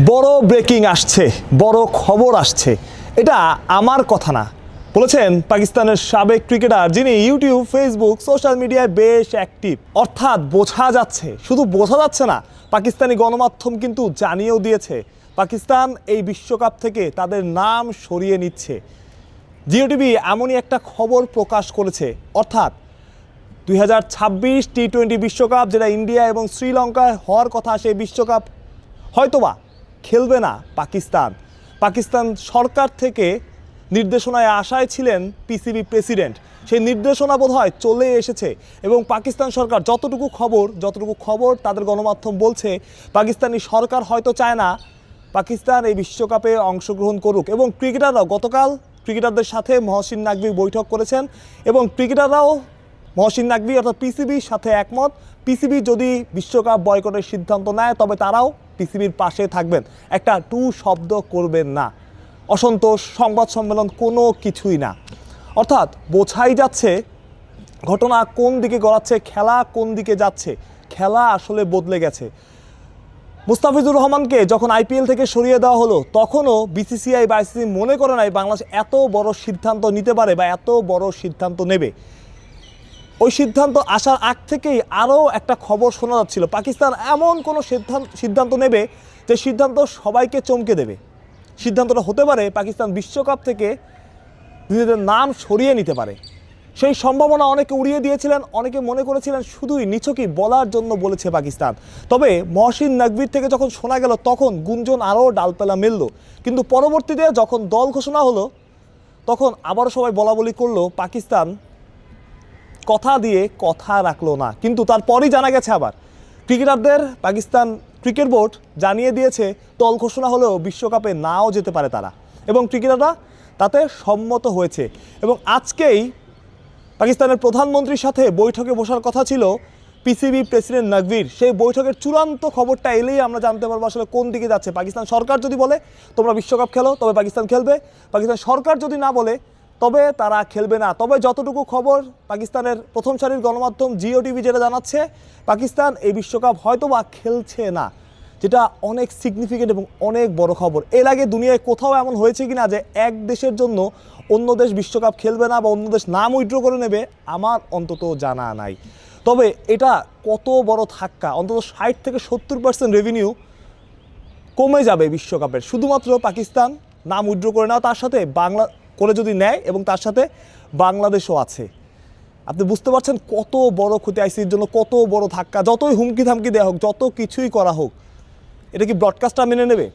বড় ব্রেকিং আসছে, বড় খবর আসছে। এটা আমার কথা না, বলেছেন পাকিস্তানের সাবেক ক্রিকেটার, যিনি ইউটিউব, ফেসবুক, সোশ্যাল মিডিয়ায় বেশ অ্যাক্টিভ। অর্থাৎ বোঝা যাচ্ছে, শুধু বোঝা যাচ্ছে না, পাকিস্তানি গণমাধ্যম কিন্তু জানিয়েও দিয়েছে পাকিস্তান এই বিশ্বকাপ থেকে তাদের নাম সরিয়ে নিচ্ছে। জিও টিভি এমনই একটা খবর প্রকাশ করেছে। অর্থাৎ 2026 টি-20 বিশ্বকাপ, যেটা ইন্ডিয়া এবং শ্রীলঙ্কায় হওয়ার কথা, সেই বিশ্বকাপ হয়তোবা খেলবে না পাকিস্তান। পাকিস্তান সরকার থেকে নির্দেশনায় আশায় ছিলেন পিসিবি প্রেসিডেন্ট, সেই নির্দেশনা বোধহয় চলে এসেছে। এবং পাকিস্তান সরকার, যতটুকু খবর তাদের গণমাধ্যম বলছে, পাকিস্তানি সরকার হয়তো চায় না পাকিস্তান এই বিশ্বকাপে অংশগ্রহণ করুক। এবং ক্রিকেটাররাও গতকাল ক্রিকেটারদের সাথে মহসিন নাকভি বৈঠক করেছেন এবং ক্রিকেটাররাও মহসিন নাকভি অর্থাৎ পিসিবির সাথে একমত। পিসিবি যদি বিশ্বকাপ বয়কটের সিদ্ধান্ত নেয়, তবে তারাও পিসিবির পাশে থাকবেন, একটা টু শব্দ করবেন না। অসন্তোষ, সংবাদ সম্মেলন, কোনো কিছুই না। অর্থাৎ বোঝাই যাচ্ছে ঘটনা কোন দিকে গড়াচ্ছে, খেলা কোন দিকে যাচ্ছে। খেলা আসলে বদলে গেছে। মুস্তাফিজুর রহমানকে যখন আইপিএল থেকে সরিয়ে দেওয়া হলো, তখনও বিসিসিআই বা আইসিসি মনে করে নাই বাংলাদেশ এত বড় সিদ্ধান্ত নিতে পারে বা এত বড় সিদ্ধান্ত নেবে। ওই সিদ্ধান্ত আসার আগ থেকেই আরও একটা খবর শোনা যাচ্ছিল, পাকিস্তান এমন কোনো সিদ্ধান্ত নেবে যে সিদ্ধান্ত সবাইকে চমকে দেবে। সিদ্ধান্তটা হতে পারে পাকিস্তান বিশ্বকাপ থেকে নিজেদের নাম সরিয়ে নিতে পারে। সেই সম্ভাবনা অনেকে উড়িয়ে দিয়েছিলেন, অনেকে মনে করেছিলেন শুধুই নিছকই বলার জন্য বলেছে পাকিস্তান। তবে মহসিন নাকভির থেকে যখন শোনা গেল, তখন গুঞ্জন আরও ডালপালা মেলল। কিন্তু পরবর্তীতে যখন দল ঘোষণা হলো, তখন আবারও সবাই বলাবলি করলো পাকিস্তান কথা দিয়ে কথা রাখলো না। কিন্তু তারপরই জানা গেছে আবার ক্রিকেটারদের পাকিস্তান ক্রিকেট বোর্ড জানিয়ে দিয়েছে দল ঘোষণা হলেও বিশ্বকাপে নাও যেতে পারে তারা, এবং ক্রিকেটাররা তাতে সম্মত হয়েছে। এবং আজকেই পাকিস্তানের প্রধানমন্ত্রীর সাথে বৈঠকে বসার কথা ছিল পিসিবি প্রেসিডেন্ট নাকভির। সেই বৈঠকের চূড়ান্ত খবরটা এলেই আমরা জানতে পারবো আসলে কোন দিকে যাচ্ছে। পাকিস্তান সরকার যদি বলে তোমরা বিশ্বকাপ খেলো, তবে পাকিস্তান খেলবে। পাকিস্তান সরকার যদি না বলে, তবে তারা খেলবে না। তবে যতটুকু খবর পাকিস্তানের প্রথম সারির গণমাধ্যম জিও টিভি যেটা জানাচ্ছে, পাকিস্তান এই বিশ্বকাপ হয়তোবা খেলছে না, যেটা অনেক সিগনিফিকেন্ট এবং অনেক বড় খবর। এর আগে দুনিয়ায় কোথাও এমন হয়েছে কিনা যে এক দেশের জন্য অন্য দেশ বিশ্বকাপ খেলবে না বা অন্য দেশ নাম উইথড্র করে নেবে, আমার অন্তত জানা নাই। তবে এটা কত বড় ধাক্কা, অন্তত 60 থেকে 70% রেভিনিউ কমে যাবে বিশ্বকাপের, শুধুমাত্র পাকিস্তান নাম উইথড্র করে নেওয়া, তার সাথে বাংলা করে যদি নেয়, এবং তার সাথে বাংলাদেশও আছে। আপনি বুঝতে পারছেন কত বড় ক্ষতি, আইসিসির জন্য কত বড় ধাক্কা। যতই হুমকি ধামকি দেওয়া হোক, যত কিছুই করা হোক, এটা কি ব্রডকাস্টটা মেনে নেবে?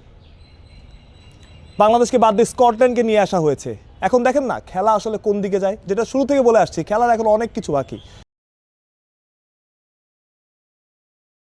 বাংলাদেশকে বাদ দিয়ে স্কটল্যান্ডকে নিয়ে আসা হয়েছে। এখন দেখেন না খেলা আসলে কোন দিকে যায়, যেটা শুরু থেকে বলে আসছি, খেলার এখন অনেক কিছু বাকি।